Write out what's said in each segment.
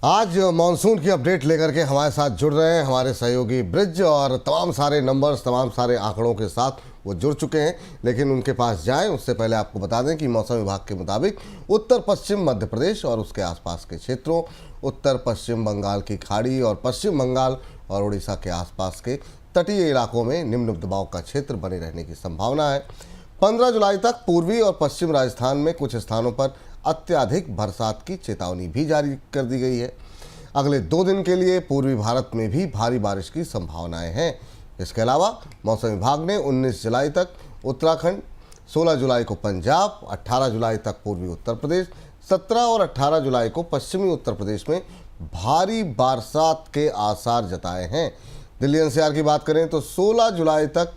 आज मानसून की अपडेट लेकर के हमारे साथ जुड़ रहे हैं हमारे सहयोगी ब्रिज, और तमाम सारे नंबर्स, तमाम सारे आंकड़ों के साथ वो जुड़ चुके हैं। लेकिन उनके पास जाएं उससे पहले आपको बता दें कि मौसम विभाग के मुताबिक उत्तर पश्चिम मध्य प्रदेश और उसके आसपास के क्षेत्रों, उत्तर पश्चिम बंगाल की खाड़ी और पश्चिम बंगाल और उड़ीसा के आसपास के तटीय इलाकों में निम्न दबाव का क्षेत्र बने रहने की संभावना है। 15 जुलाई तक पूर्वी और पश्चिम राजस्थान में कुछ स्थानों पर अत्यधिक बरसात की चेतावनी भी जारी कर दी गई है। अगले 2 दिन के लिए पूर्वी भारत में भी भारी बारिश की संभावनाएं हैं। इसके अलावा मौसम विभाग ने 19 जुलाई तक उत्तराखंड, 16 जुलाई को पंजाब, 18 जुलाई तक पूर्वी उत्तर प्रदेश, 17 और 18 जुलाई को पश्चिमी उत्तर प्रदेश में भारी बरसात के आसार जताए हैं। दिल्ली एनसीआर की बात करें तो 16 जुलाई तक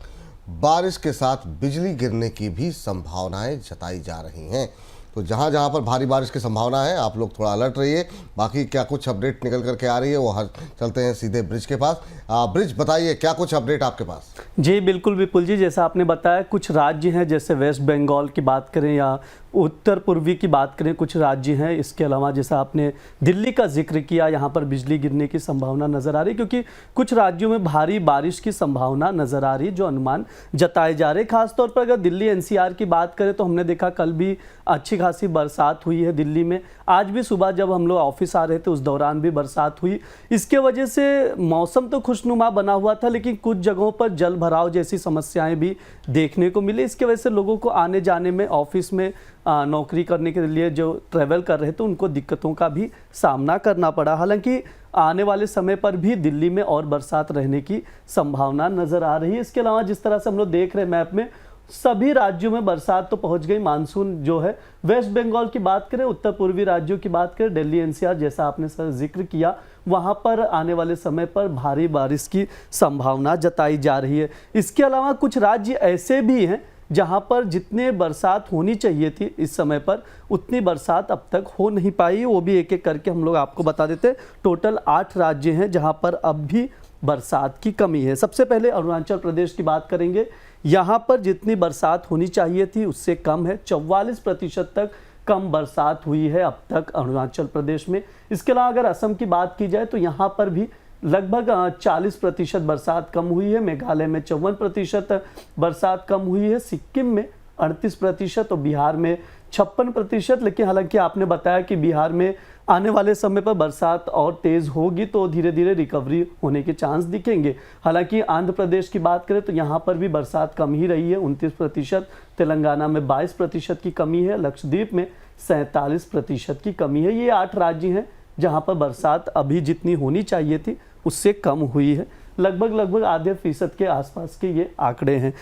बारिश के साथ बिजली गिरने की भी संभावनाएं जताई जा रही हैं। तो जहां जहां पर भारी बारिश की संभावना है आप लोग थोड़ा अलर्ट रहिए। बाकी क्या कुछ अपडेट निकल करके आ रही है वो चलते हैं सीधे ब्रिज के पास। ब्रिज, बताइए क्या कुछ अपडेट आपके पास? जी बिल्कुल विपुल जी, जैसा आपने बताया कुछ राज्य हैं, जैसे वेस्ट बंगाल की बात करें या उत्तर पूर्वी की बात करें, कुछ राज्य हैं। इसके अलावा जैसा आपने दिल्ली का जिक्र किया, यहाँ पर बिजली गिरने की संभावना नज़र आ रही, क्योंकि कुछ राज्यों में भारी बारिश की संभावना नज़र आ रही जो अनुमान जताए जा रहे। खासतौर पर अगर दिल्ली एनसीआर की बात करें तो हमने देखा कल भी अच्छी खासी बरसात हुई है दिल्ली में। आज भी सुबह जब हम लोग ऑफिस आ रहे थे उस दौरान भी बरसात हुई। इसके वजह से मौसम तो खुशनुमा बना हुआ था, लेकिन कुछ जगहों पर जल भराव जैसी समस्याएं भी देखने को मिली। इसके वजह से लोगों को आने जाने में, ऑफिस में नौकरी करने के लिए जो ट्रैवल कर रहे थे उनको दिक्कतों का भी सामना करना पड़ा। हालांकि आने वाले समय पर भी दिल्ली में और बरसात रहने की संभावना नज़र आ रही है। इसके अलावा जिस तरह से हम लोग देख रहे हैं मैप में, सभी राज्यों में बरसात तो पहुंच गई। मानसून जो है वेस्ट बंगाल की बात करें, उत्तर पूर्वी राज्यों की बात करें, दिल्ली एनसीआर जैसा आपने सर जिक्र किया, वहां पर आने वाले समय पर भारी बारिश की संभावना जताई जा रही है। इसके अलावा कुछ राज्य ऐसे भी हैं जहां पर जितने बरसात होनी चाहिए थी इस समय पर उतनी बरसात अब तक हो नहीं पाई। वो भी एक एक करके हम लोग आपको बता देते। टोटल 8 राज्य हैं जहां पर अब भी बरसात की कमी है। सबसे पहले अरुणाचल प्रदेश की बात करेंगे। यहाँ पर जितनी बरसात होनी चाहिए थी उससे कम है, 44% तक कम बरसात हुई है अब तक अरुणाचल प्रदेश में। इसके अलावा अगर असम की बात की जाए तो यहाँ पर भी लगभग 40% बरसात कम हुई है। मेघालय में 54% बरसात कम हुई है, सिक्किम में 38% और बिहार में 56%। लेकिन हालांकि आपने बताया कि बिहार में आने वाले समय पर बरसात और तेज़ होगी तो धीरे धीरे रिकवरी होने के चांस दिखेंगे। हालांकि आंध्र प्रदेश की बात करें तो यहाँ पर भी बरसात कम ही रही है, 29%। तेलंगाना में 22% की कमी है, लक्षद्वीप में 47% की कमी है। ये 8 राज्य हैं जहाँ पर बरसात अभी जितनी होनी चाहिए थी उससे कम हुई है। लगभग आधे फीसद के आसपास के ये आंकड़े हैं।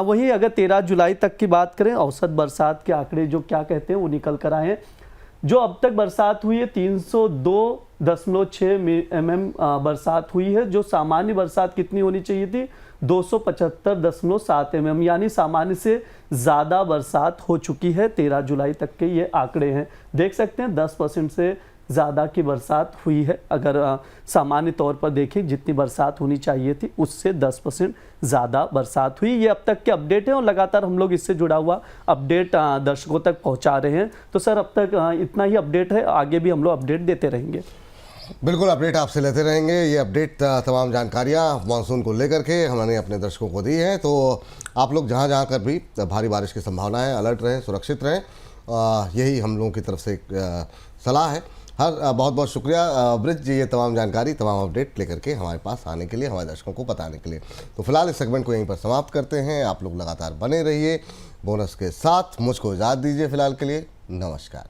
वहीं अगर 13 जुलाई तक की बात करें, औसत बरसात के आंकड़े जो क्या कहते हैं वो निकल कर आए हैं। जो अब तक बरसात हुई है 302.6 mm बरसात हुई है। जो सामान्य बरसात कितनी होनी चाहिए थी? 275.7 mm, यानी सामान्य से ज़्यादा बरसात हो चुकी है। 13 जुलाई तक के ये आंकड़े हैं, देख सकते हैं 10% से ज़्यादा की बरसात हुई है। अगर सामान्य तौर पर देखें जितनी बरसात होनी चाहिए थी उससे 10% ज़्यादा बरसात हुई। ये अब तक के अपडेट हैं और लगातार हम लोग इससे जुड़ा हुआ अपडेट दर्शकों तक पहुंचा रहे हैं। तो सर अब तक इतना ही अपडेट है, आगे भी हम लोग अपडेट देते रहेंगे। बिल्कुल, अपडेट आपसे लेते रहेंगे। ये अपडेट तमाम जानकारियाँ मानसून को लेकर के हमने अपने दर्शकों को दी हैं। तो आप लोग जहाँ जहाँ कर भी भारी बारिश की संभावना है, अलर्ट रहें, सुरक्षित रहें। यही हम लोगों की तरफ से एक सलाह है। बहुत बहुत शुक्रिया ब्रिज जी, ये तमाम जानकारी, तमाम अपडेट लेकर के हमारे पास आने के लिए, हमारे दर्शकों को बताने के लिए। तो फिलहाल इस सेगमेंट को यहीं पर समाप्त करते हैं। आप लोग लगातार बने रहिए बोनस के साथ। मुझको इजाज़त दीजिए फिलहाल के लिए। नमस्कार।